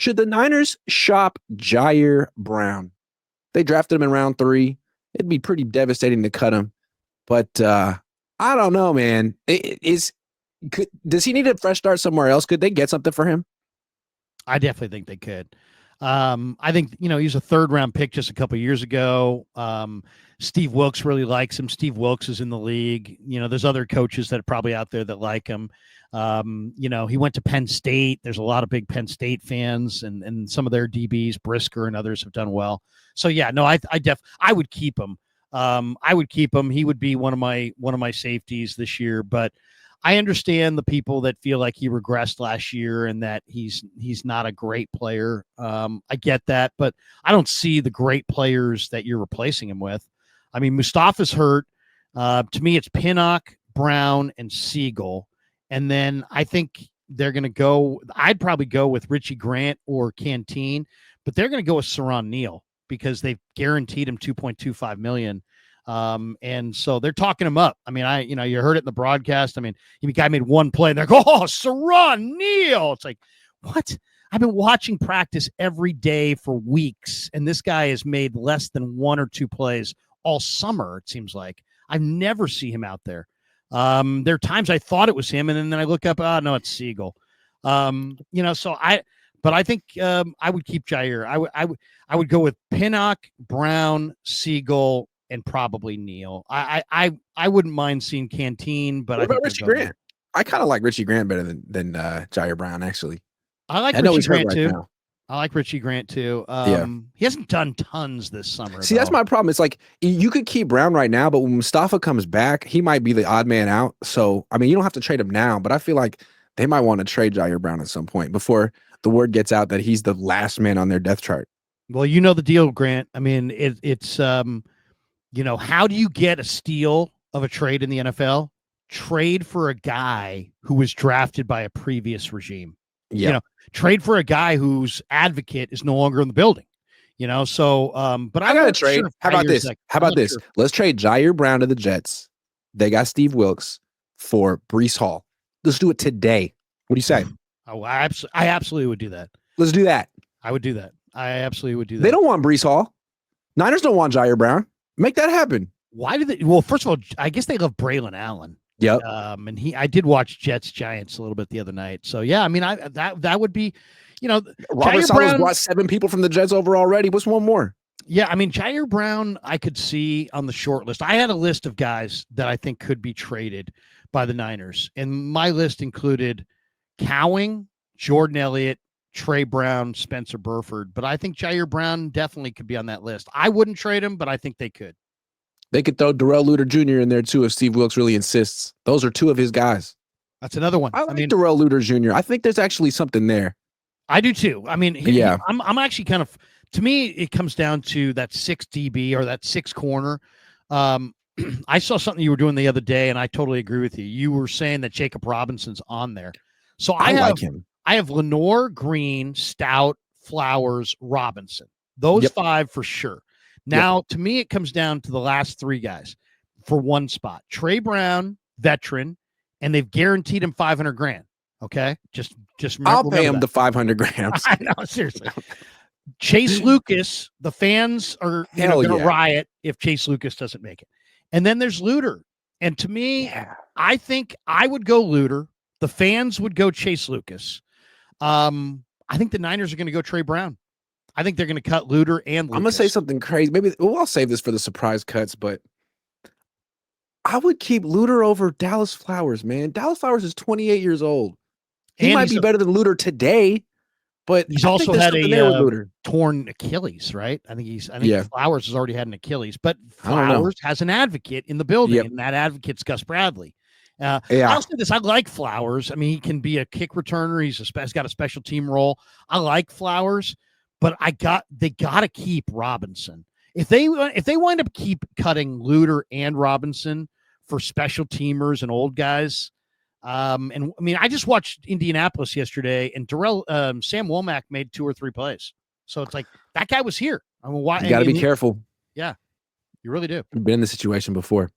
Should the Niners shop Ji'Ayir Brown? They drafted him in round 3. It'd be pretty devastating to cut him. But I don't know, man. Does he need a fresh start somewhere else? Could they get something for him? I definitely think they could. I think, he was a 3rd-round pick just a couple of years ago. Steve Wilkes really likes him. Steve Wilkes is in the league. There's other coaches that are probably out there that like him. He went to Penn State. There's a lot of big Penn State fans, and some of their DBs, Brisker and others, have done well. So yeah, no, I would keep him. I would keep him. He would be one of my safeties this year, but I understand the people that feel like he regressed last year and that he's not a great player. I get that, but I don't see the great players that you're replacing him with. I mean, Mustafa's hurt. To me, it's Pinnock, Brown, and Siegel. And then I think they're going to go – I'd probably go with Richie Grant or Canteen, but they're going to go with Saron Neal because they've guaranteed him $2.25 million. And so they're talking him up. I mean, you heard it in the broadcast. I mean, the guy made one play and they're like, oh, Saron Neal. It's like, what? I've been watching practice every day for weeks, and this guy has made less than 1 or 2 plays all summer, it seems like. I never see him out there. There are times I thought it was him, and then I look up, no, it's Siegel. So I think I would keep Ji'Ayir. I would go with Pinnock, Brown, Siegel, and probably Neal. I wouldn't mind seeing Canteen, but what about Richie Grant? I kind of like Richie Grant better than Ji'Ayir Brown, actually. I like Richie Grant too. Now. I like Richie Grant too. He hasn't done tons this summer. See, that's my problem. It's like you could keep Brown right now, but when Mustafa comes back, he might be the odd man out. So, I mean, you don't have to trade him now, but I feel like they might want to trade Ji'Ayir Brown at some point before the word gets out that he's the last man on their depth chart. Well, you know the deal, Grant. I mean, it's how do you get a steal of a trade in the NFL? Trade for a guy who was drafted by a previous regime. Yeah. Trade for a guy whose advocate is no longer in the building. So but I got to trade. Sure how about this? How about this? Sure. Let's trade Ji'Ayir Brown to the Jets. They got Steve Wilkes for Breece Hall. Let's do it today. What do you say? Oh, I absolutely would do that. Let's do that. I would do that. I absolutely would do that. They don't want Breece Hall. Niners don't want Ji'Ayir Brown. Make that happen. Why do they? Well, first of all, I guess they love Braylon Allen. Yep. And I did watch Jets Giants a little bit the other night. So yeah, I mean, that would be, Robert Sala's brought 7 people from the Jets over already. What's one more? Yeah, I mean, Ji'Ayir Brown, I could see on the short list. I had a list of guys that I think could be traded by the Niners, and my list included Cowing, Jordan Elliott, Trey Brown, Spencer Burford. But I think Ji'Ayir Brown definitely could be on that list. I wouldn't trade him, but I think they could. They could throw Darrell Luter Jr. in there too if Steve Wilkes really insists. Those are 2 of his guys. That's another one. I like Darrell Luter Jr. I think there's actually something there. I do too. I mean, I'm actually kind of, to me, it comes down to that 6 DB or that 6 corner. I saw something you were doing the other day, and I totally agree with you. You were saying that Jacob Robinson's on there. So I like him. I have Lenore, Green, Stout, Flowers, Robinson. Those 5 for sure. Now, to me, it comes down to the last 3 guys for one spot. Trey Brown, veteran, and they've guaranteed him $500,000. Okay, just I'll pay him the $500,000. I know, seriously. Chase Lucas, the fans are going to riot if Chase Lucas doesn't make it. And then there's Luter. And to me, I think I would go Luter. The fans would go Chase Lucas. I think the Niners are going to go Trey Brown. I think they're going to cut Luter and Lucas. I'm going to say something crazy. Maybe I'll save this for the surprise cuts, but I would keep Luter over Dallas Flowers, man. Dallas Flowers is 28 years old. He might be better than Luter today, but he's also had a torn Achilles, right? I think Flowers has already had an Achilles, but Flowers has an advocate in the building, and that advocate's Gus Bradley. I'll say this: I like Flowers. I mean, he can be a kick returner. He's got a special team role. I like Flowers, but they got to keep Robinson. If they wind up keep cutting Luter and Robinson for special teamers and old guys. And I mean, I just watched Indianapolis yesterday, and Sam Womack made 2 or 3 plays. So it's like that guy was here. I mean, why? You got to be careful. Yeah, you really do. You've been in this situation before.